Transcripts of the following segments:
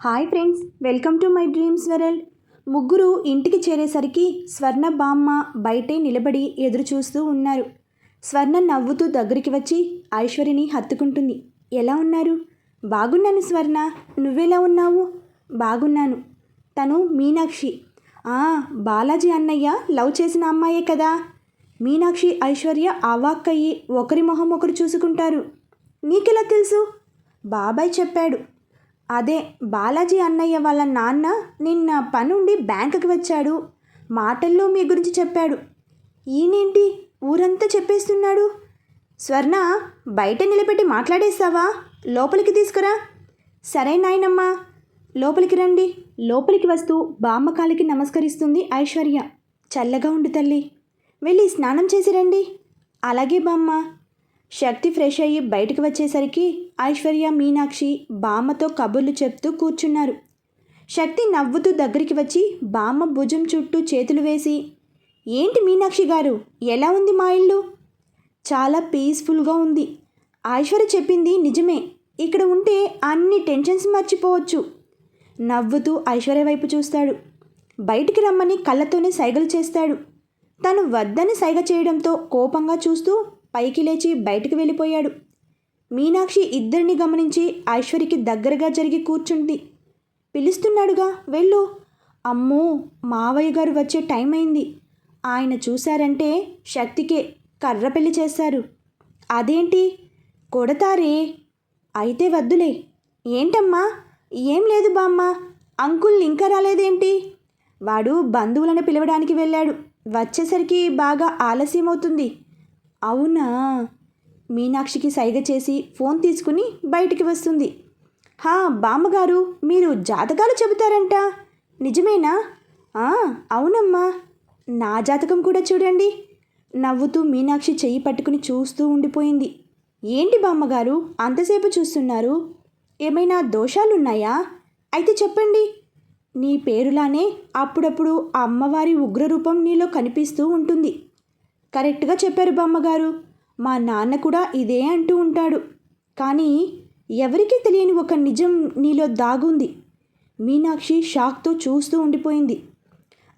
Hi friends, welcome to my dreams world. ముగ్గురు ఇంటికి చేరేసరికి స్వర్ణ బామ్మ బయటే నిలబడి ఎదురు చూస్తూ ఉన్నారు. స్వర్ణ నవ్వుతూ దగ్గరికి వచ్చి ఐశ్వర్యని హత్తుకుంటుంది. ఎలా ఉన్నారు? బాగున్నాను స్వర్ణ, నువ్వెలా ఉన్నావు? బాగున్నాను. తను మీనాక్షి. బాలాజీ అన్నయ్య లవ్ చేసిన అమ్మాయే కదా. మీనాక్షి ఐశ్వర్య అవాక్కయ్యి ఒకరి మొహం ఒకరు చూసుకుంటారు. నీకెలా తెలుసు? బాబాయ్ చెప్పాడు. అదే బాలాజీ అన్నయ్య వాళ్ళ నాన్న నిన్న పనుండి బ్యాంకుకి వచ్చాడు. మాటల్లో మీ గురించి చెప్పాడు. ఈయనేంటి ఊరంతా చెప్పేస్తున్నాడు? స్వర్ణ, బయట నిలబెట్టి మాట్లాడేస్తావా? లోపలికి తీసుకురా. సరే నాయనమ్మా, లోపలికి రండి. లోపలికి వస్తూ బామ్మ కాలికి నమస్కరిస్తుంది ఐశ్వర్య. చల్లగా ఉండు తల్లి, వెళ్ళి స్నానం చేసి రండి. అలాగే బామ్మ. శక్తి ఫ్రెష్ అయ్యి బయటకు వచ్చేసరికి ఐశ్వర్య మీనాక్షి బామ్మతో కబుర్లు చెప్తూ కూర్చున్నారు. శక్తి నవ్వుతూ దగ్గరికి వచ్చి బామ్మ భుజం చుట్టూ చేతులు వేసి, ఏంటి మీనాక్షి గారు, ఎలా ఉంది మా ఇల్లు? చాలా పీస్ఫుల్గా ఉంది. ఐశ్వర్య చెప్పింది నిజమే. ఇక్కడ ఉంటే అన్ని టెన్షన్స్ మర్చిపోవచ్చు. నవ్వుతూ ఐశ్వర్య వైపు చూస్తాడు. బయటికి రమ్మని కళ్ళతోనే సైగలు చేస్తాడు. తను వద్దని సైగ చేయడంతో కోపంగా చూస్తూ పైకి లేచి బయటికి వెళ్ళిపోయాడు. మీనాక్షి ఇద్దరిని గమనించి ఐశ్వర్యకి దగ్గరగా జరిగి కూర్చుంది. పిలుస్తున్నాడుగా, వెళ్ళు. అమ్మో, మావయ్య గారు వచ్చే టైం అయింది. ఆయన చూశారంటే శక్తికే కర్ర పెళ్లి చేస్తారు. అదేంటి, కొడతారే? అయితే వద్దులే. ఏంటమ్మా? ఏం లేదు బామ్మ. అంకుల్ ఇంకా రాలేదేంటి? వాడు బంధువులను పిలవడానికి వెళ్ళాడు. వచ్చేసరికి బాగా ఆలస్యం అవుతుంది. అవునా? మీనాక్షికి సైగ చేసి ఫోన్ తీసుకుని బయటికి వస్తుంది. బామ్మగారు, మీరు జాతకాలు చెబుతారంట, నిజమేనా? అవునమ్మా. నా జాతకం కూడా చూడండి. నవ్వుతూ మీనాక్షి చెయ్యి పట్టుకుని చూస్తూ ఉండిపోయింది. ఏంటి బామ్మగారు అంతసేపు చూస్తున్నారు? ఏమైనా దోషాలున్నాయా? అయితే చెప్పండి. నీ పేరులానే అప్పుడప్పుడు అమ్మవారి ఉగ్రరూపం నీలో కనిపిస్తూ ఉంటుంది. కరెక్ట్గా చెప్పారు బామ్మగారు. మా నాన్న కూడా ఇదే అంటూ ఉంటాడు. కానీ ఎవరికీ తెలియని ఒక నిజం నీలో దాగుంది. మీనాక్షి షాక్తో చూస్తూ ఉండిపోయింది.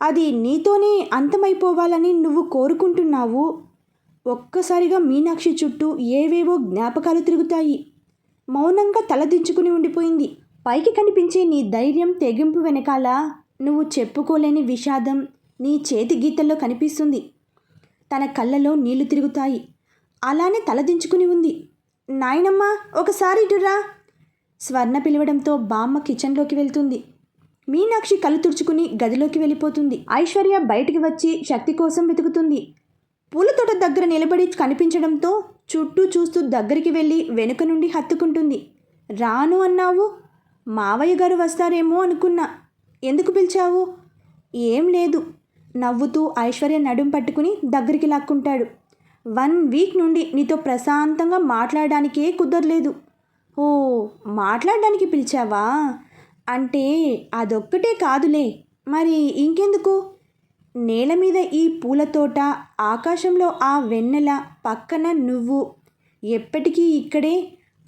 అది నీతోనే అంతమైపోవాలని నువ్వు కోరుకుంటున్నావు. ఒక్కసారిగా మీనాక్షి చుట్టూ ఏవేవో జ్ఞాపకాలు తిరుగుతాయి. మౌనంగా తలదించుకుని ఉండిపోయింది. పైకి కనిపించే నీ ధైర్యం, తెగింపు వెనకాల నువ్వు చెప్పుకోలేని విషాదం నీ చేతి గీతల్లో కనిపిస్తుంది. తన కళ్ళలో నీళ్లు తిరుగుతాయి. అలానే తలదించుకుని ఉంది. నాయనమ్మ, ఒకసారి ఇటురా. స్వర్ణ పిలవడంతో బామ్మ కిచెన్లోకి వెళ్తుంది. మీనాక్షి కళ్ళు తుడుచుకుని గదిలోకి వెళ్ళిపోతుంది. ఐశ్వర్య బయటికి వచ్చి శక్తి కోసం వెతుకుతుంది. పూలతోట దగ్గర నిలబడి కనిపించడంతో చుట్టూ చూస్తూ దగ్గరికి వెళ్ళి వెనుక నుండి హత్తుకుంటుంది. రాను అన్నావు? మావయ్య గారు వస్తారేమో అనుకున్నా. ఎందుకు పిలిచావు? ఏం లేదు. నవ్వుతూ ఐశ్వర్య నడుం పట్టుకుని దగ్గరికి లాక్కుంటాడు. 1 వీక్ నుండి నీతో ప్రశాంతంగా మాట్లాడడానికే కుదరలేదు. ఓ, మాట్లాడడానికి పిలిచావా? అంటే అదొక్కటే కాదులే, మరి ఇంకెందుకు? నేల మీద ఈ పూలతోట, ఆకాశంలో ఆ వెన్నెల, పక్కన నువ్వు ఎప్పటికీ ఇక్కడే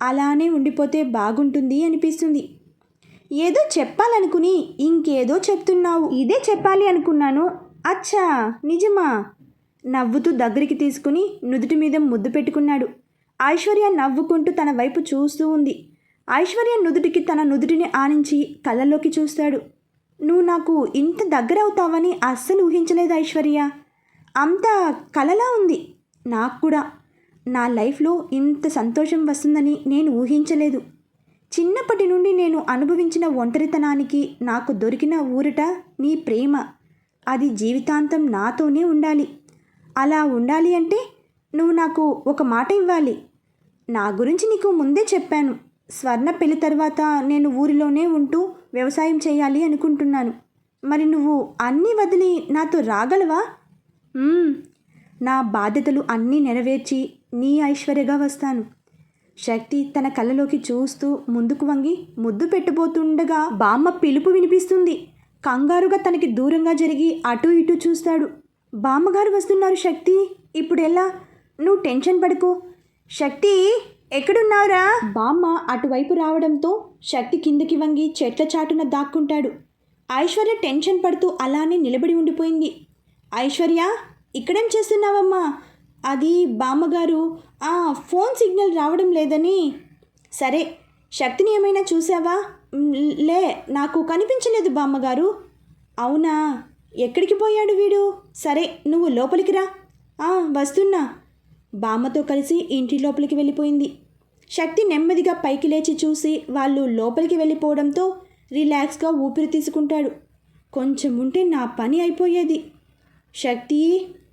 అలానే ఉండిపోతే బాగుంటుంది అనిపిస్తుంది. ఏదో చెప్పాలనుకుని ఇంకేదో చెప్తున్నావు. ఇదే చెప్పాలి అనుకున్నాను. అచ్చా, నిజమా? నవ్వుతూ దగ్గరికి తీసుకుని నుదుటి మీద ముద్దు పెట్టుకున్నాడు. ఐశ్వర్య నవ్వుకుంటూ తన వైపు చూస్తూ ఉంది. ఐశ్వర్య నుదుటికి తన నుదుటిని ఆనించి కళ్ళలోకి చూస్తాడు. నువ్వు నాకు ఇంత దగ్గర అవుతావని అస్సలు ఊహించలేదు ఐశ్వర్య. అంత కలలా ఉంది. నాకు కూడా నా లైఫ్లో ఇంత సంతోషం వస్తుందని నేను ఊహించలేదు. చిన్నప్పటి నుండి నేను అనుభవించిన ఒంటరితనానికి నాకు దొరికిన ఊరట నీ ప్రేమ. అది జీవితాంతం నాతోనే ఉండాలి. అలా ఉండాలి అంటే నువ్వు నాకు ఒక మాట ఇవ్వాలి. నా గురించి నీకు ముందే చెప్పాను. స్వర్ణ పెళ్లి తర్వాత నేను ఊరిలోనే ఉంటూ వ్యవసాయం చేయాలి అనుకుంటున్నాను. మరి నువ్వు అన్నీ వదిలి నాతో రాగలవా? నా బాధ్యతలు అన్నీ నెరవేర్చి నీ ఐశ్వర్యగా వస్తాను. శక్తి తన కళ్ళలోకి చూస్తూ ముందుకు వంగి ముద్దు పెట్టబోతుండగా బామ్మ పిలుపు వినిపిస్తుంది. కంగారుగా తనకి దూరంగా జరిగి అటూ ఇటూ చూస్తాడు. బామ్మగారు వస్తున్నారు శక్తి, ఇప్పుడు ఎలా? నువ్వు టెన్షన్ పడుకో. శక్తి, ఎక్కడున్నావురా? బామ్మ అటువైపు రావడంతో శక్తి కిందకి వంగి చెట్ల చాటున దాక్కుంటాడు. ఐశ్వర్య టెన్షన్ పడుతూ అలానే నిలబడి ఉండిపోయింది. ఐశ్వర్య, ఇక్కడేం చేస్తున్నావమ్మా? అది బామ్మగారు, ఫోన్ సిగ్నల్ రావడం లేదని. సరే, శక్తిని ఏమైనా చూసావా? లే, నాకు కనిపించలేదు బామ్మగారు. అవునా, ఎక్కడికి పోయాడు వీడు? సరే, నువ్వు లోపలికి రా. వస్తున్నా. బామ్మతో కలిసి ఇంటి లోపలికి వెళ్ళిపోయింది. శక్తి నెమ్మదిగా పైకి లేచి చూసి వాళ్ళు లోపలికి వెళ్ళిపోవడంతో రిలాక్స్గా ఊపిరి తీసుకుంటాడు. కొంచెం ఉంటే నా పని అయిపోయేది. శక్తి,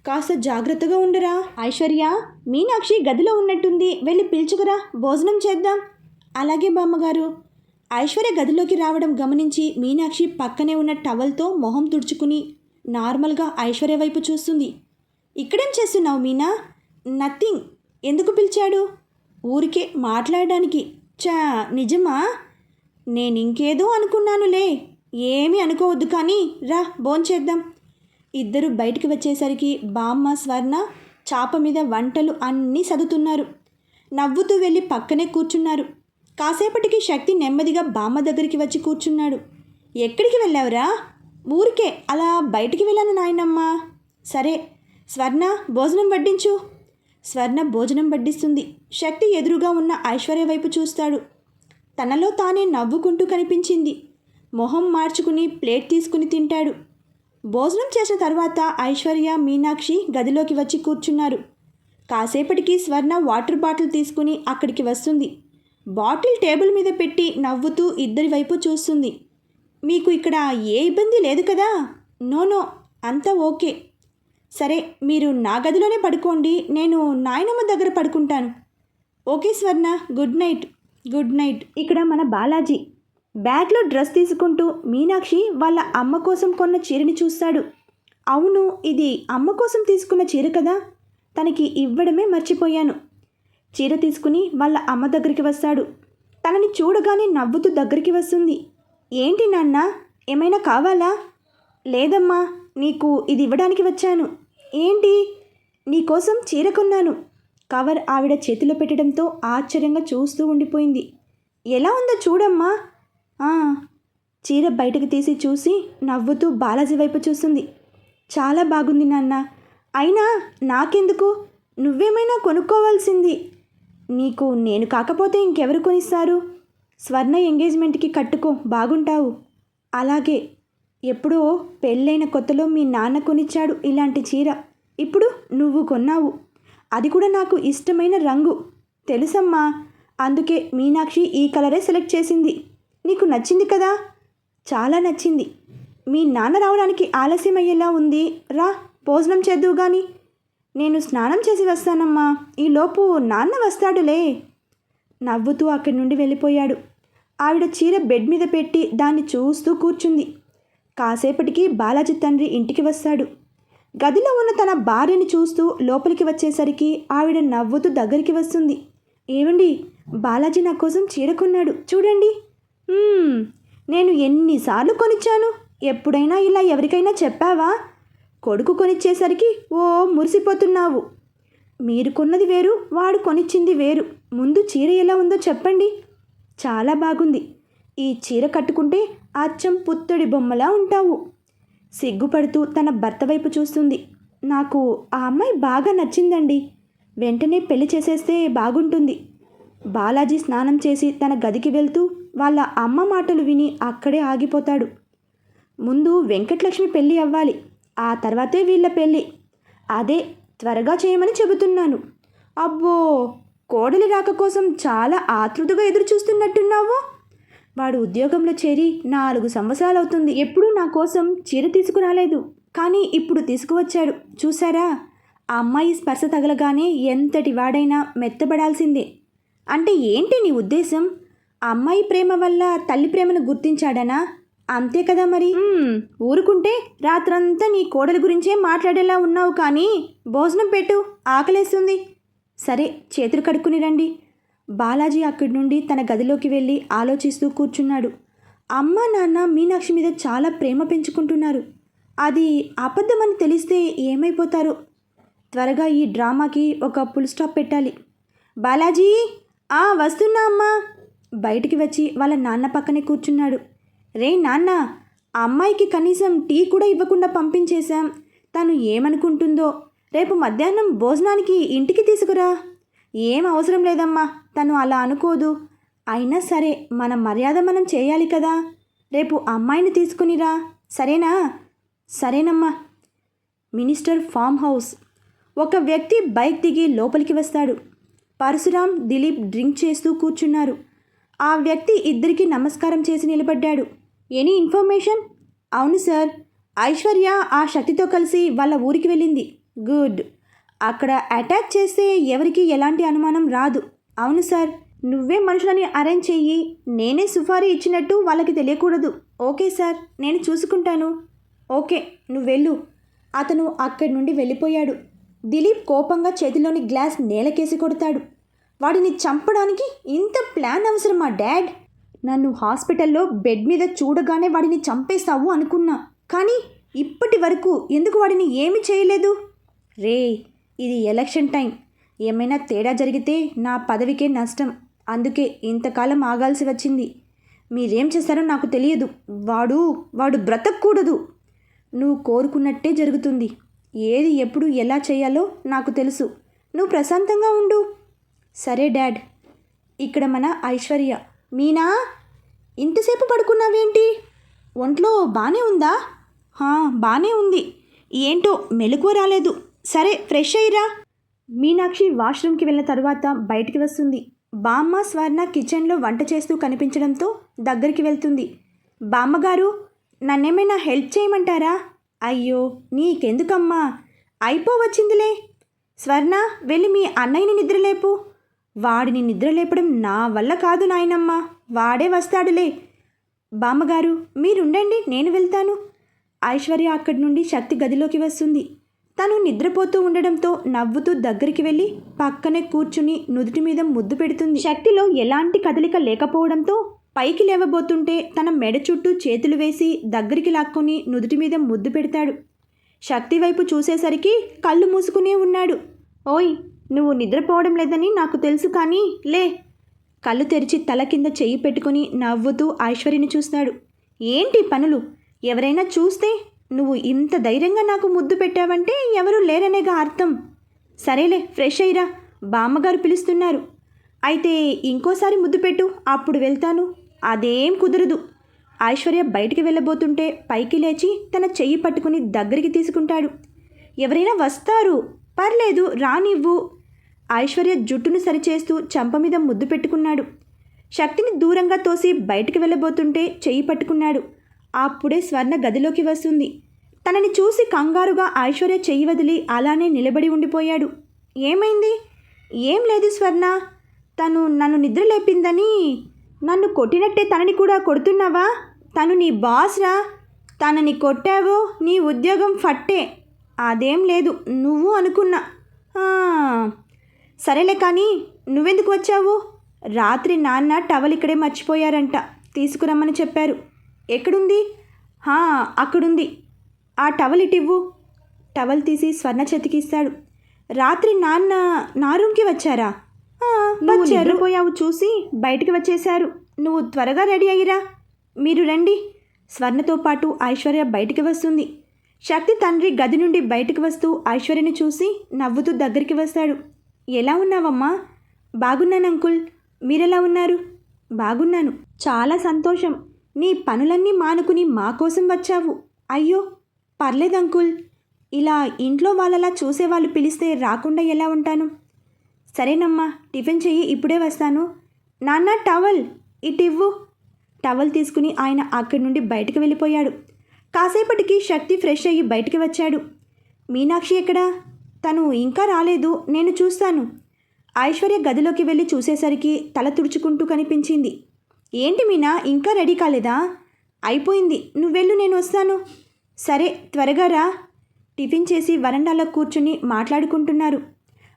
కాస్త జాగ్రత్తగా ఉండరా. ఐశ్వర్య, మీనాక్షి గదిలో ఉన్నట్టుంది, వెళ్ళి పిలుచుకురా, భోజనం చేద్దాం. అలాగే బామ్మగారు. ఐశ్వర్య గదిలోకి రావడం గమనించి మీనాక్షి పక్కనే ఉన్న టవల్తో మొహం తుడుచుకుని నార్మల్గా ఐశ్వర్య వైపు చూస్తుంది. ఇక్కడేం చేస్తున్నావు మీనా? నథింగ్. ఎందుకు పిలిచాడు? ఊరికే మాట్లాడడానికి. నిజమా? నేనింకేదో అనుకున్నానులే. ఏమీ అనుకోవద్దు, కానీ రా, భోంచేద్దాం. ఇద్దరు బయటికి వచ్చేసరికి బామ్మ స్వర్ణ చాప మీద వంటలు అన్నీ సదుతున్నారు. నవ్వుతూ వెళ్ళి పక్కనే కూర్చున్నారు. కాసేపటికి శక్తి నెమ్మదిగా బామ్మ దగ్గరికి వచ్చి కూర్చున్నాడు. ఎక్కడికి వెళ్ళావురా? ఊరికే అలా బయటికి వెళ్ళాను నాయనమ్మ. సరే, స్వర్ణ, భోజనం వడ్డించు. స్వర్ణ భోజనం వడ్డిస్తుంది. శక్తి ఎదురుగా ఉన్న ఐశ్వర్య వైపు చూస్తాడు. తనలో తానే నవ్వుకుంటూ కనిపించింది. మొహం మార్చుకుని ప్లేట్ తీసుకుని తింటాడు. భోజనం చేసిన తర్వాత ఐశ్వర్య, మీనాక్షి గదిలోకి వచ్చి కూర్చున్నారు. కాసేపటికి స్వర్ణ వాటర్ బాటిల్ తీసుకుని అక్కడికి వస్తుంది. బాటిల్ టేబుల్ మీద పెట్టి నవ్వుతూ ఇద్దరి వైపు చూస్తుంది. మీకు ఇక్కడ ఏ ఇబ్బంది లేదు కదా? నో, అంతా ఓకే. సరే, మీరు నా గదిలోనే పడుకోండి, నేను నాయనమ్మ దగ్గర పడుకుంటాను. ఓకే స్వర్ణ, గుడ్ నైట్. Good night. ఇక్కడ మన బాలాజీ బ్యాగ్లో డ్రెస్ తీసుకుంటూ మీనాక్షి వాళ్ళ అమ్మ కోసం కొన్న చీరని చూస్తాడు. అవును, ఇది అమ్మ కోసం తీసుకున్న చీర కదా, తనకి ఇవ్వడమే మర్చిపోయాను. చీర తీసుకుని వాళ్ళ అమ్మ దగ్గరికి వస్తాడు. తనని చూడగానే నవ్వుతూ దగ్గరికి వస్తుంది. ఏంటి నాన్న, ఏమైనా కావాలా? లేదమ్మా, నీకు ఇది ఇవ్వడానికి వచ్చాను. ఏంటి? నీకోసం చీర కొన్నాను. కవర్ ఆవిడ చేతిలో పెట్టడంతో ఆశ్చర్యంగా చూస్తూ ఉండిపోయింది. ఎలా ఉందో చూడమ్మా. చీర బయటకు తీసి చూసి నవ్వుతూ బాలాజీ వైపు చూస్తుంది. చాలా బాగుంది నాన్న. అయినా నాకెందుకు? నువ్వేమైనా కొనుక్కోవాల్సింది. నీకు నేను కాకపోతే ఇంకెవరు కొనిస్తారు? స్వర్ణ ఎంగేజ్మెంట్కి కట్టుకో, బాగుంటావు. అలాగే. ఎప్పుడో పెళ్ళైన కొత్తలో మీ నాన్న కొనిచ్చాడు ఇలాంటి చీర. ఇప్పుడు నువ్వు కొన్నావు. అది కూడా నాకు ఇష్టమైన రంగు. తెలుసమ్మా, అందుకే మీనాక్షి ఈ కలరే సెలెక్ట్ చేసింది. నీకు నచ్చింది కదా? చాలా నచ్చింది. మీ నాన్న రావడానికి ఆలస్యం అయ్యేలా ఉంది. రా, భోజనం చేద్దువు గాని. నేను స్నానం చేసి వస్తానమ్మా, ఈలోపు నాన్న వస్తాడులే. నవ్వుతూ అక్కడి నుండి వెళ్ళిపోయాడు. ఆవిడ చీర బెడ్ మీద పెట్టి దాన్ని చూస్తూ కూర్చుంది. కాసేపటికి బాలాజీ తండ్రి ఇంటికి వస్తాడు. గదిలో ఉన్న తన భార్యని చూస్తూ లోపలికి వచ్చేసరికి ఆవిడ నవ్వుతూ దగ్గరికి వస్తుంది. ఏమండి, బాలాజీ నా కోసం చీర కొన్నాడు చూడండి. నేను ఎన్నిసార్లు కొనిచ్చాను? ఎప్పుడైనా ఇలా ఎవరికైనా చెప్పావా? కొడుకు కొనిచ్చేసరికి మురిసిపోతున్నావు. మీరు కొన్నది వేరు, వాడు కొనిచ్చింది వేరు. ముందు చీర ఎలా ఉందో చెప్పండి. చాలా బాగుంది. ఈ చీర కట్టుకుంటే అచ్చం పుత్తడి బొమ్మలా ఉంటావు. సిగ్గుపడుతూ తన భర్త వైపు చూస్తుంది. నాకు ఆ అమ్మాయి బాగా నచ్చిందండి. వెంటనే పెళ్లి చేసేస్తే బాగుంటుంది. బాలాజీ స్నానం చేసి తన గదికి వెళ్తూ వాళ్ళ అమ్మ మాటలు విని అక్కడే ఆగిపోతాడు. ముందు వెంకటలక్ష్మి పెళ్ళి అవ్వాలి, ఆ తర్వాతే వీళ్ళ పెళ్ళి. అదే త్వరగా చేయమని చెబుతున్నాను. అబ్బో, కోడలి రాక కోసం చాలా ఆతృతగా ఎదురు చూస్తున్నట్టున్నావు. వాడు ఉద్యోగంలో చేరి 4 సంవత్సరాలు అవుతుంది. ఎప్పుడూ నా కోసం చీర తీసుకురాలేదు, కానీ ఇప్పుడు తీసుకువచ్చాడు. చూసారా? ఆ అమ్మాయి స్పర్శ తగలగానే ఎంతటి వాడైనా మెత్తబడాల్సిందే. అంటే ఏంటి నీ ఉద్దేశం? ఆ అమ్మాయి ప్రేమ వల్ల తల్లి ప్రేమను గుర్తించాడనా? అంతే కదా మరి. ఊరుకుంటే రాత్రంతా నీ కోడలి గురించే మాట్లాడేలా ఉన్నావు. కానీ భోజనం పెట్టు, ఆకలేస్తుంది. సరే, చేతులు కడుక్కుని రండి. బాలాజీ అక్కడి నుండి తన గదిలోకి వెళ్ళి ఆలోచిస్తూ కూర్చున్నాడు. అమ్మ నాన్న మీనాక్షి మీద చాలా ప్రేమ పెంచుకుంటున్నారు. అది అబద్ధమని తెలిస్తే ఏమైపోతారు? త్వరగా ఈ డ్రామాకి ఒక ఫుల్ స్టాప్ పెట్టాలి. బాలాజీ, వస్తున్నా అమ్మా. బయటికి వచ్చి వాళ్ళ నాన్న పక్కనే కూర్చున్నాడు. రే నాన్న, ఆ అమ్మాయికి కనీసం టీ కూడా ఇవ్వకుండా పంపించేశాం. తను ఏమనుకుంటుందో. రేపు మధ్యాహ్నం భోజనానికి ఇంటికి తీసుకురా. ఏం అవసరం లేదమ్మా, తను అలా అనుకోదు. అయినా సరే మన మర్యాద మనం చేయాలి కదా. రేపు అమ్మాయిని తీసుకునిరా, సరేనా? సరేనమ్మా. Minister farm house. ఒక వ్యక్తి బైక్ దిగి లోపలికి వస్తాడు. పరశురాం, దిలీప్ డ్రింక్ చేస్తూ కూర్చున్నారు. ఆ వ్యక్తి ఇద్దరికి నమస్కారం చేసి నిలబడ్డాడు. Any information? అవును సార్, ఐశ్వర్య ఆ శక్తితో కలిసి వాళ్ళ ఊరికి వెళ్ళింది. గుడ్. అక్కడ అటాక్ చేస్తే ఎవరికి ఎలాంటి అనుమానం రాదు. అవును సార్, నువ్వే మనుషులని అరేంజ్ చెయ్యి. నేనే సుఫారీ ఇచ్చినట్టు వాళ్ళకి తెలియకూడదు. ఓకే సార్, నేను చూసుకుంటాను. ఓకే, నువ్వు వెళ్ళు. అతను అక్కడి నుండి వెళ్ళిపోయాడు. దిలీప్ కోపంగా చేతిలోని గ్లాస్ నేలకేసి కొడతాడు. వాడిని చంపడానికి ఇంత ప్లాన్ అవసరమా డాడ్? నన్ను హాస్పిటల్లో బెడ్ మీద చూడగానే వాడిని చంపేస్తావు అనుకున్నా, కానీ ఇప్పటి వరకు ఎందుకు వాడిని ఏమీ చేయలేదు? రే, ఇది ఎలక్షన్ టైం. ఏమైనా తేడా జరిగితే నా పదవికే నష్టం. అందుకే ఇంతకాలం ఆగాల్సి వచ్చింది. మీరేం చేస్తారో నాకు తెలియదు. వాడు బ్రతకూడదు. నువ్వు కోరుకున్నట్టే జరుగుతుంది. ఏది ఎప్పుడు ఎలా చేయాలో నాకు తెలుసు. నువ్వు ప్రశాంతంగా ఉండు. సరే డాడ్. ఇక్కడ మన ఐశ్వర్య. మీనా, ఇంతసేపు పడుకున్నావేంటి? ఒంట్లో బాగానే ఉందా? బాగానే ఉంది. ఏంటో మెలకువ రాలేదు. సరే, ఫ్రెష్ అయ్యిరా. మీనాక్షి వాష్రూమ్కి వెళ్ళిన తర్వాత బయటికి వస్తుంది. బామ్మ, స్వర్ణ కిచెన్లో వంట చేస్తూ కనిపించడంతో దగ్గరికి వెళ్తుంది. బామ్మగారు, నన్నేమైనా హెల్ప్ చేయమంటారా? అయ్యో, నీకెందుకమ్మా, అయిపోవచ్చిందిలే. స్వర్ణ, వెళ్ళి మీ అన్నయ్యని నిద్రలేపు. వాడిని నిద్రలేపడం నా వల్ల కాదు నాయనమ్మ, వాడే వస్తాడులే. బామ్మగారు, మీరుండండి, నేను వెళ్తాను. ఐశ్వర్య అక్కడి నుండి శక్తి గదిలోకి వస్తుంది. తను నిద్రపోతూ ఉండడంతో నవ్వుతూ దగ్గరికి వెళ్ళి పక్కనే కూర్చుని నుదుటి మీద ముద్దు పెడుతుంది. శక్తిలో ఎలాంటి కదలిక లేకపోవడంతో పైకి లేవబోతుంటే తన మెడ చుట్టూ చేతులు వేసి దగ్గరికి లాక్కొని నుదుటి మీద ముద్దు పెడతాడు. శక్తి వైపు చూసేసరికి కళ్ళు మూసుకునే ఉన్నాడు. ఓయ్, నువ్వు నిద్రపోవడం లేదని నాకు తెలుసు, కానీ లే. కళ్ళు తెరిచి తల కింద చెయ్యి పెట్టుకుని నవ్వుతూ ఐశ్వర్యని చూస్తాడు. ఏంటి పనులు? ఎవరైనా చూస్తే నువ్వు ఇంత ధైర్యంగా నాకు ముద్దు పెట్టావంటే ఎవరూ లేరనేగా అర్థం. సరేలే, ఫ్రెష్ అయ్యిరా, బామ్మగారు పిలుస్తున్నారు. అయితే ఇంకోసారి ముద్దు పెట్టు, అప్పుడు వెళ్తాను. అదేం కుదరదు. ఐశ్వర్య బయటికి వెళ్ళబోతుంటే పైకి లేచి తన చెయ్యి పట్టుకుని దగ్గరికి తీసుకుంటాడు. ఎవరైనా వస్తారు, పర్లేదు, రానివ్వు. ఐశ్వర్య జుట్టును సరిచేస్తూ చంప మీద ముద్దు పెట్టుకున్నాడు. శక్తిని దూరంగా తోసి బయటికి వెళ్ళబోతుంటే చెయ్యి పట్టుకున్నాడు. అప్పుడే స్వర్ణ గదిలోకి వస్తుంది. తనని చూసి కంగారుగా ఐశ్వర్య చెయ్యి వదిలి అలానే నిలబడి ఉండిపోయాడు. ఏమైంది? ఏం లేదు స్వర్ణ, తను నన్ను నిద్రలేపిందని నన్ను కొట్టినట్టే తనని కూడా కొడుతున్నావా? తను నీ బాస్రా. తనని కొట్టావో నీ ఉద్యోగం ఫట్టే. అదేం లేదు, నువ్వు అనుకున్నా. సరేలే, కానీ నువ్వెందుకు వచ్చావు? రాత్రి నాన్న టవల్ ఇక్కడే మర్చిపోయారంట, తీసుకురమ్మని చెప్పారు. ఎక్కడుంది? అక్కడుంది. ఆ టవల్ ఇటివ్వు. టవల్ తీసి స్వర్ణ చేతికి ఇస్తాడు. రాత్రి నాన్న నా రూమ్కి వచ్చారా? నువ్వు నిద్రపోయావు చూసి బయటికి వచ్చేశారు. నువ్వు త్వరగా రెడీ అయ్యిరా. మీరు రండి. స్వర్ణతో పాటు ఐశ్వర్య బయటికి వస్తుంది. శక్తి తండ్రి గది నుండి బయటికి వస్తూ ఐశ్వర్యని చూసి నవ్వుతూ దగ్గరికి వస్తాడు. ఎలా ఉన్నావమ్మా? బాగున్నాను అంకుల్, మీరెలా ఉన్నారు? బాగున్నాను. చాలా సంతోషం. నీ పనులన్నీ మానుకుని మా కోసం వచ్చావు. అయ్యో, పర్లేదు అంకుల్. ఇలా ఇంట్లో వాళ్ళలా చూసేవాళ్ళు పిలిస్తే రాకుండా ఎలా ఉంటాను? సరేనమ్మా, టిఫిన్ చెయ్యి, ఇప్పుడే వస్తాను. నాన్న, టవల్ ఇటివ్వు. టవల్ తీసుకుని ఆయన అక్కడి నుండి బయటికి వెళ్ళిపోయాడు. కాసేపటికి శక్తి ఫ్రెష్ అయ్యి బయటికి వచ్చాడు. మీనాక్షి ఎక్కడా? తను ఇంకా రాలేదు, నేను చూస్తాను. ఐశ్వర్య గదిలోకి వెళ్ళి చూసేసరికి తల తుడుచుకుంటూ కనిపించింది. ఏంటి మీనా, ఇంకా రెడీ కాలేదా? అయిపోయింది, నువ్వెళ్ళు, నేను వస్తాను. సరే, త్వరగా రా. టిఫిన్ చేసి వరండాలో కూర్చుని మాట్లాడుకుంటున్నారు.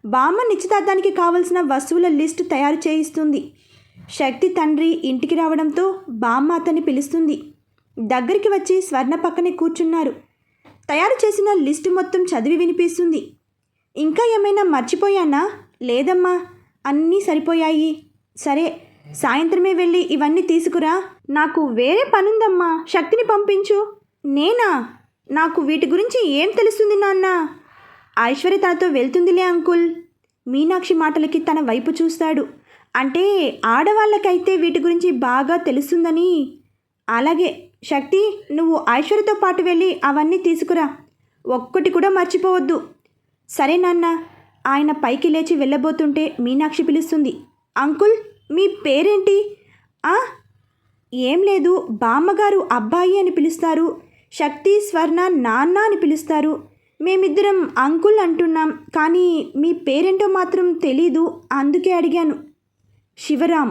బామ్మ నిశ్చితార్థానికి కావలసిన వస్తువుల లిస్టు తయారు చేయిస్తుంది. శక్తి తండ్రి ఇంటికి రావడంతో బామ్మ అతన్ని పిలుస్తుంది. దగ్గరికి వచ్చి స్వర్ణ పక్కనే కూర్చున్నారు. తయారు చేసిన లిస్టు మొత్తం చదివి వినిపిస్తుంది. ఇంకా ఏమైనా మర్చిపోయానా? లేదమ్మా, అన్నీ సరిపోయాయి. సరే, సాయంత్రమే వెళ్ళి ఇవన్నీ తీసుకురా. నాకు వేరే పనుందమ్మా, శక్తిని పంపించు. నేనా? నాకు వీటి గురించి ఏం తెలుస్తుంది నాన్న? ఐశ్వర్య తనతో వెళ్తుందిలే అంకుల్. మీనాక్షి మాటలకి తన వైపు చూస్తాడు. అంటే ఆడవాళ్ళకైతే వీటి గురించి బాగా తెలుస్తుందని. అలాగే శక్తి, నువ్వు ఐశ్వర్యతో పాటు వెళ్ళి అవన్నీ తీసుకురా. ఒక్కటి కూడా మర్చిపోవద్దు. సరే నాన్న. ఆయన పైకి లేచి వెళ్ళబోతుంటే మీనాక్షి పిలుస్తుంది. అంకుల్, మీ పేరేంటి? ఏం లేదు, బామ్మగారు అబ్బాయి అని పిలుస్తారు, శక్తి స్వర్ణ నాన్న అని పిలుస్తారు. మేమిద్దరం అంకుల్ అంటున్నాం, కానీ మీ పేరేంటో మాత్రం తెలీదు, అందుకే అడిగాను. శివరాం.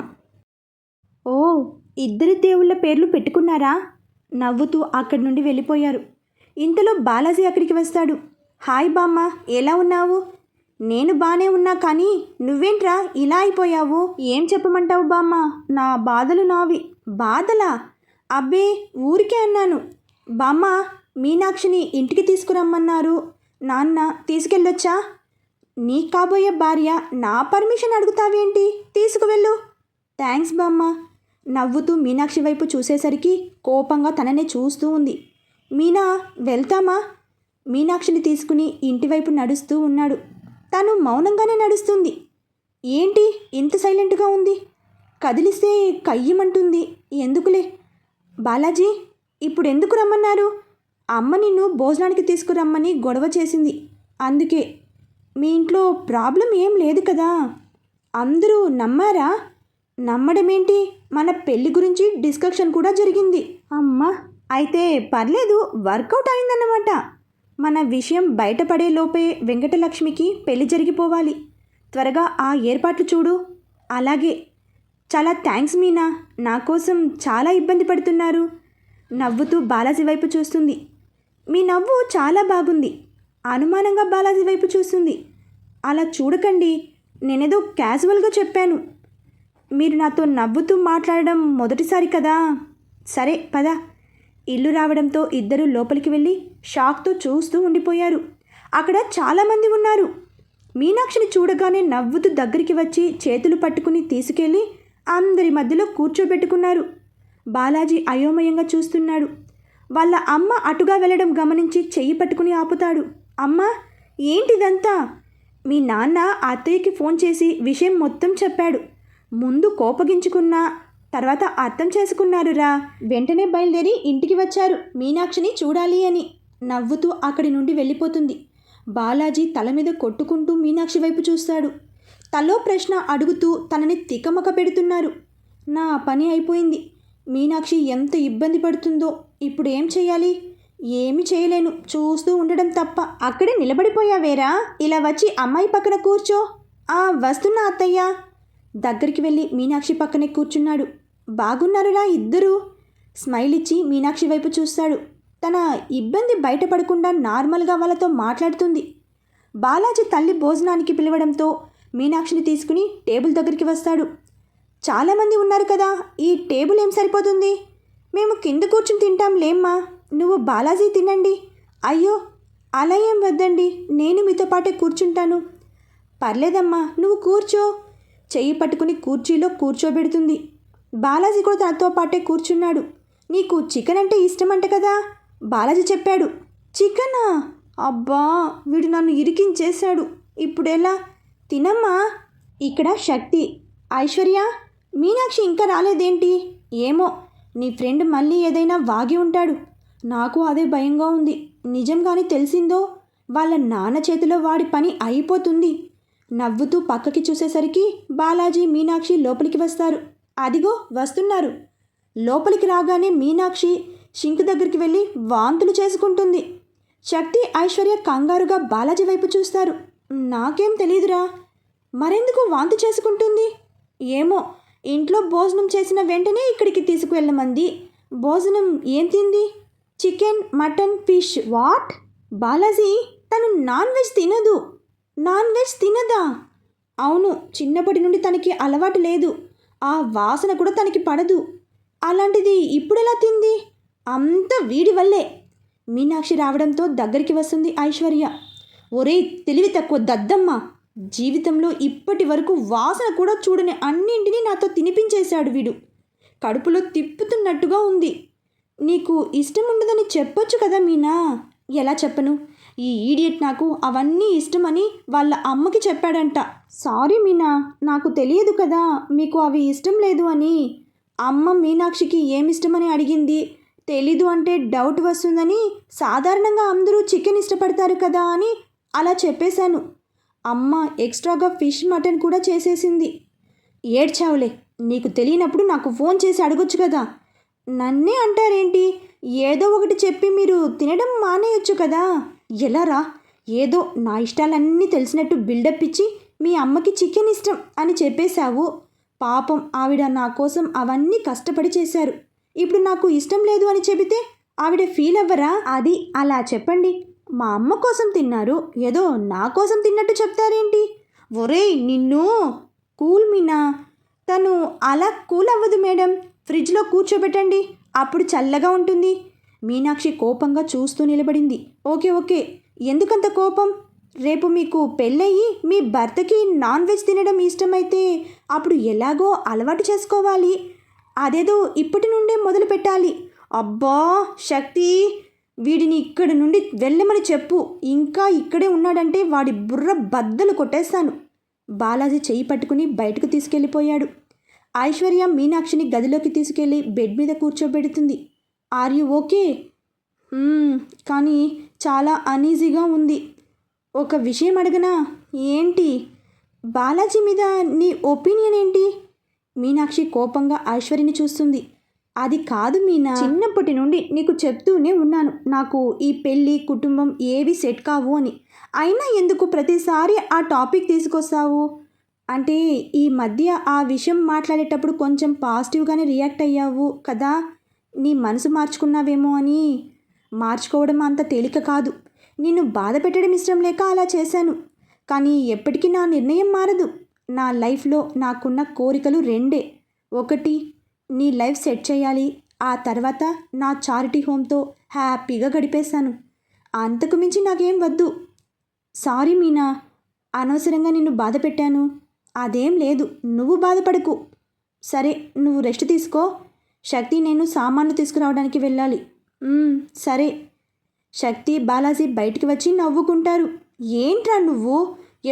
ఓ, ఇద్దరి దేవుళ్ళ పేర్లు పెట్టుకున్నారా? నవ్వుతూ అక్కడి నుండి వెళ్ళిపోయారు. ఇంతలో బాలాజీ అక్కడికి వస్తాడు. హాయ్ బామ్మ, ఎలా ఉన్నావు? నేను బానే ఉన్నా, కానీ నువ్వేంట్రా ఇలా అయిపోయావు? ఏం చెప్పమంటావు బామ్మ, నా బాధలు నావి. బాధలా? అబ్బే, ఊరికే అన్నాను. బామ్మ, మీనాక్షిని ఇంటికి తీసుకురమ్మన్నారు నాన్న, తీసుకెళ్ళొచ్చా? నీ కాబోయే భార్య నా పర్మిషన్ అడుగుతావేంటి? తీసుకువెళ్ళు. థ్యాంక్స్ బామ్మ. నవ్వుతూ మీనాక్షి వైపు చూసేసరికి కోపంగా తననే చూస్తూ ఉంది. మీనా, వెళ్తామా? మీనాక్షిని తీసుకుని ఇంటివైపు నడుస్తూ ఉన్నాడు. తను మౌనంగానే నడుస్తుంది. ఏంటి ఇంత సైలెంట్గా ఉంది? కదిలిస్తే కయ్యమంటుంది. ఎందుకులే. బాలాజీ, ఇప్పుడు ఎందుకు రమ్మన్నారు? అమ్మ నిన్ను భోజనానికి తీసుకురమ్మని గొడవ చేసింది, అందుకే. మీ ఇంట్లో ప్రాబ్లం ఏం లేదు కదా? అందరూ నమ్మారా? నమ్మడమేంటి, మన పెళ్లి గురించి డిస్కషన్ కూడా జరిగింది. అమ్మా, అయితే పర్లేదు, వర్కౌట్ అయిందన్నమాట. మన విషయం బయటపడే లోపే వెంకటలక్ష్మికి పెళ్లి జరిగిపోవాలి. త్వరగా ఆ ఏర్పాట్లు చూడు. అలాగే. చాలా థ్యాంక్స్ మీనా, నా కోసం చాలా ఇబ్బంది పడుతున్నారు. నవ్వుతూ బాలాజీ వైపు చూస్తుంది. మీ నవ్వు చాలా బాగుంది. అనుమానంగా బాలాజీ వైపు చూస్తుంది. అలా చూడకండి, నేనేదో క్యాజువల్గా చెప్పాను. మీరు నాతో నవ్వుతూ మాట్లాడడం మొదటిసారి కదా. సరే పద. ఇల్లు రావడంతో ఇద్దరూ లోపలికి వెళ్ళి షాక్తో చూస్తూ ఉండిపోయారు. అక్కడ చాలామంది ఉన్నారు. మీనాక్షిని చూడగానే నవ్వుతూ దగ్గరికి వచ్చి చేతులు పట్టుకుని తీసుకెళ్ళి అందరి మధ్యలో కూర్చోబెట్టుకున్నారు. బాలాజీ అయోమయంగా చూస్తున్నాడు. వాళ్ళ అమ్మ అటుగా వెళ్ళడం గమనించి చెయ్యి పట్టుకుని ఆపుతాడు. అమ్మా, ఏంటిదంతా? మీ నాన్న అత్తయ్యకి ఫోన్ చేసి విషయం మొత్తం చెప్పాడు. ముందు కోపగించుకున్నా, తర్వాత అర్థం చేసుకున్నారురా. వెంటనే బయలుదేరి ఇంటికి వచ్చారు మీనాక్షిని చూడాలి అని. నవ్వుతూ అక్కడి నుండి వెళ్ళిపోతుంది. బాలాజీ తల మీద కొట్టుకుంటూ మీనాక్షి వైపు చూస్తాడు. తలో ప్రశ్న అడుగుతూ తనని తికమక పెడుతున్నారు. నా పని అయిపోయింది. మీనాక్షి ఎంత ఇబ్బంది పడుతుందో. ఇప్పుడు ఏం చేయాలి? ఏమి చేయలేను, చూస్తూ ఉండడం తప్ప. అక్కడే నిలబడిపోయావేరా? ఇలా వచ్చి అమ్మాయి పక్కన కూర్చో. వస్తున్నా అత్తయ్య. దగ్గరికి వెళ్ళి మీనాక్షి పక్కనే కూర్చున్నాడు. బాగున్నారురా ఇద్దరూ? స్మైల్ ఇచ్చి మీనాక్షి వైపు చూస్తాడు. తన ఇబ్బంది బయటపడకుండా నార్మల్గా వాళ్ళతో మాట్లాడుతుంది. బాలాజీ తల్లి భోజనానికి పిలవడంతో మీనాక్షిని తీసుకుని టేబుల్ దగ్గరికి వస్తాడు. చాలామంది ఉన్నారు కదా, ఈ టేబుల్ ఏం సరిపోతుంది? మేము కింద కూర్చుని తింటాం లేమ్మా, నువ్వు బాలాజీ తినండి. అయ్యో, అలా ఏం వద్దండి, నేను మీతో పాటే కూర్చుంటాను. పర్లేదమ్మా, నువ్వు కూర్చో. చెయ్యి పట్టుకుని కుర్చీలో కూర్చోబెడుతుంది. బాలాజీ కూడా తనతో పాటే కూర్చున్నాడు. నీకు చికెన్ అంటే ఇష్టమంట కదా, బాలాజీ చెప్పాడు. చికెనా? అబ్బా, వీడు నన్ను ఇరికించేశాడు. ఇప్పుడెలా? తినమ్మా. ఇక్కడ శక్తి, ఐశ్వర్య, మీనాక్షి ఇంకా రాలేదేంటి? ఏమో, నీ ఫ్రెండ్ మళ్ళీ ఏదైనా వాగి ఉంటాడు. నాకు అదే భయంగా ఉంది. నిజంగానే తెలిసిందో వాళ్ళ నాన్న చేతిలో వాడి పని అయిపోతుంది. నవ్వుతూ పక్కకి చూసేసరికి బాలాజీ మీనాక్షి లోపలికి వస్తారు. అదిగో వస్తున్నారు. లోపలికి రాగానే మీనాక్షి షింక్ దగ్గరికి వెళ్ళి వాంతులు చేసుకుంటుంది. శక్తి, ఐశ్వర్య కంగారుగా బాలాజీ వైపు చూస్తారు. నాకేం తెలీదురా. మరెందుకు వాంతి చేసుకుంటుంది? ఏమో, ఇంట్లో భోజనం చేసిన వెంటనే ఇక్కడికి తీసుకువెళ్ళమంది. భోజనం ఏం తింది? Chicken, mutton, fish. What? Balaji, తను నాన్ వెజ్ తినదు. నాన్ వెజ్ తినదా? అవును, చిన్నప్పటి నుండి తనకి అలవాటు లేదు. ఆ వాసన కూడా తనకి పడదు. అలాంటిది ఇప్పుడెలా తింది? అంత వీడి వల్లే. మీనాక్షి రావడంతో దగ్గరికి వస్తుంది ఐశ్వర్య. ఒరే తెలివి తక్కువ దద్దమ్మ, జీవితంలో ఇప్పటి వరకు వాసన కూడా చూడని అన్నింటినీ నాతో తినిపించేశాడు వీడు. కడుపులో తిప్పుతున్నట్టుగా ఉంది. నీకు ఇష్టం ఉండదని చెప్పొచ్చు కదా మీనా. ఎలా చెప్పను? ఈ ఈడియట్ నాకు అవన్నీ ఇష్టమని వాళ్ళ అమ్మకి చెప్పాడంట. సారీ మీనా, నాకు తెలియదు కదా మీకు అవి ఇష్టం లేదు అని. అమ్మ మీనాక్షికి ఏమిష్టమని అడిగింది. తెలీదు అంటే డౌట్ వస్తుందని, సాధారణంగా అందరూ చికెన్ ఇష్టపడతారు కదా అని అలా చెప్పేశాను. అమ్మ ఎక్స్ట్రాగా ఫిష్ మటన్ కూడా చేసేసింది. ఏడ్చావులే, నీకు తెలియనప్పుడు నాకు ఫోన్ చేసి అడగొచ్చు కదా. నన్నే అంటారేంటి? ఏదో ఒకటి చెప్పి మీరు తినడం మానేయొచ్చు కదా. ఎలారా? ఏదో నా ఇష్టాలన్నీ తెలిసినట్టు బిల్డప్ ఇచ్చి మీ అమ్మకి చికెన్ ఇష్టం అని చెప్పేశావు. పాపం ఆవిడ నా కోసం అవన్నీ కష్టపడి చేశారు. ఇప్పుడు నాకు ఇష్టం లేదు అని చెబితే ఆవిడ ఫీల్ అవ్వరా? అది అలా చెప్పండి. మా అమ్మ కోసం తిన్నారు, ఏదో నా కోసం తిన్నట్టు చెప్తారేంటి? ఒరేయ్ నిన్ను! కూల్ మీనా. తను అలా కూల్ అవ్వదు మేడం. ఫ్రిడ్జ్లో కూర్చోబెట్టండి, అప్పుడు చల్లగా ఉంటుంది. మీనాక్షి కోపంగా చూస్తూ నిలబడింది. ఓకే ఓకే, ఎందుకంత కోపం? రేపు మీకు పెళ్ళయి మీ భర్తకి నాన్ వెజ్ తినడం ఇష్టమైతే అప్పుడు ఎలాగో అలవాటు చేసుకోవాలి. అదేదో ఇప్పటి నుండే మొదలు పెట్టాలి. అబ్బా శక్తి, వీడిని ఇక్కడి నుండి వెళ్ళమని చెప్పు. ఇంకా ఇక్కడే ఉన్నాడంటే వాడి బుర్ర బద్దలు కొట్టేస్తాను. బాలాజీ చెయ్యి పట్టుకుని బయటకు తీసుకెళ్ళిపోయాడు. ఐశ్వర్య మీనాక్షిని గదిలోకి తీసుకెళ్ళి బెడ్ మీద కూర్చోబెడుతుంది. Are you okay? కానీ చాలా అనీజీగా ఉంది. ఒక విషయం అడగనా? ఏంటి? బాలాజీ మీద నీ ఒపీనియన్ ఏంటి? మీనాక్షి కోపంగా ఐశ్వర్యని చూస్తుంది. అది కాదు మీనా, చిన్నప్పటి నుండి నీకు చెప్తూనే ఉన్నాను నాకు ఈ పెళ్ళి కుటుంబం ఏవి సెట్ కావు అని. అయినా ఎందుకు ప్రతిసారి ఆ టాపిక్ తీసుకొస్తావు? అంటే ఈ మధ్య ఆ విషయం మాట్లాడేటప్పుడు కొంచెం పాజిటివ్గానే రియాక్ట్ అయ్యావు కదా. నీ మనసు మార్చుకున్నావేమో అని. మార్చుకోవడం అంత తేలిక కాదు. నిన్ను బాధ పెట్టడం ఇష్టం లేక అలా చేశాను. కానీ ఎప్పటికీ నా నిర్ణయం మారదు. నా లైఫ్లో నాకున్న కోరికలు రెండే. ఒకటి, నీ లైఫ్ సెట్ చేయాలి. ఆ తర్వాత నా చారిటీ హోమ్తో హ్యాపీగా గడిపేశాను. అంతకు మించి నాకేం వద్దు. సారీ మీనా, అనవసరంగా నిన్ను బాధ పెట్టాను. అదేం లేదు, నువ్వు బాధపడకు. సరే, నువ్వు రెస్ట్ తీసుకో. శక్తి నేను సామాన్లు తీసుకురావడానికి వెళ్ళాలి. సరే. శక్తి బాలాజీ బయటికి వచ్చి నవ్వుకుంటారు. ఏంట్రా నువ్వు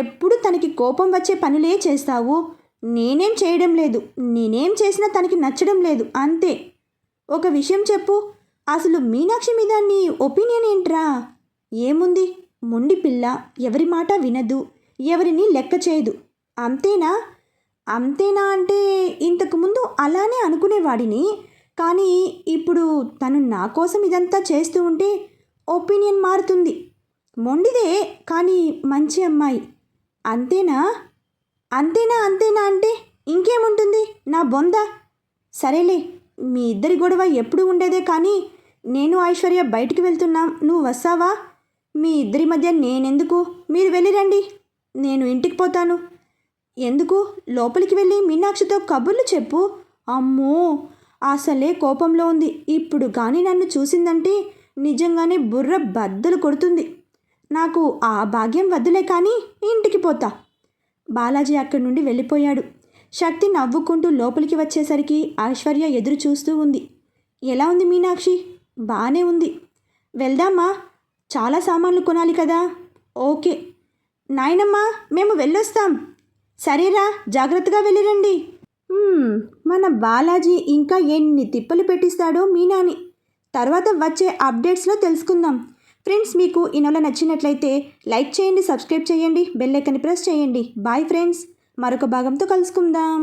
ఎప్పుడు తనకి కోపం వచ్చే పనులే చేస్తావు? నేనేం చేయడం లేదు. నేనేం చేసినా తనకి నచ్చడం లేదు, అంతే. ఒక విషయం చెప్పు, అసలు మీనాక్షి మీద నీ ఒపీనియన్ ఏంట్రా? ఏముంది, మొండి పిల్ల, ఎవరి మాట వినదు, ఎవరిని లెక్క చేయదు, అంతేనా? అంతేనా అంటే ఇంతకుముందు అలానే అనుకునేవాడిని. కానీ ఇప్పుడు తను నా కోసం ఇదంతా చేస్తూ ఉంటే ఒపీనియన్ మారుతుంది. మొండిదే కానీ మంచి అమ్మాయి, అంతేనా? అంతేనా అంతేనా అంటే ఇంకేముంటుంది నా బొంద. సరేలే, మీ ఇద్దరి గొడవ ఎప్పుడు ఉండేదే. కానీ నేను ఐశ్వర్య బయటికి వెళ్తున్నాం, నువ్వు వస్తావా? మీ ఇద్దరి మధ్య నేనెందుకు? మీరు వెళ్ళిరండి, నేను ఇంటికి పోతాను. ఎందుకు? లోపలికి వెళ్ళి మీనాక్షితో కబుర్లు చెప్పు. అమ్మో, అసలే కోపంలో ఉంది. ఇప్పుడు కానీ నన్ను చూసిందంటే నిజంగానే బుర్ర బద్దలు కొడుతుంది. నాకు ఆ భాగ్యం వద్దులే, కానీ ఇంటికి పోతా. బాలాజీ అక్కడి నుండి వెళ్ళిపోయాడు. శక్తి నవ్వుకుంటూ లోపలికి వచ్చేసరికి ఐశ్వర్య ఎదురు చూస్తూ ఉంది. ఎలా ఉంది మీనాక్షి? బాగానే ఉంది. వెళ్దామా? చాలా సామాన్లు కొనాలి కదా. ఓకే నాయనమ్మా, మేము వెళ్ళొస్తాం. సరేరా, జాగ్రత్తగా వెళ్ళిరండి. మన బాలాజీ ఇంకా ఎన్ని తిప్పలు పెట్టిస్తాడో మీనాని. తర్వాత వచ్చే అప్డేట్స్లో తెలుసుకుందాం. ఫ్రెండ్స్, మీకు ఈ నవల నచ్చినట్లయితే లైక్ చేయండి, సబ్స్క్రైబ్ చేయండి, బెల్ ఐకాన్ని ప్రెస్ చేయండి. బాయ్ ఫ్రెండ్స్, మరొక భాగంతో కలుసుకుందాం.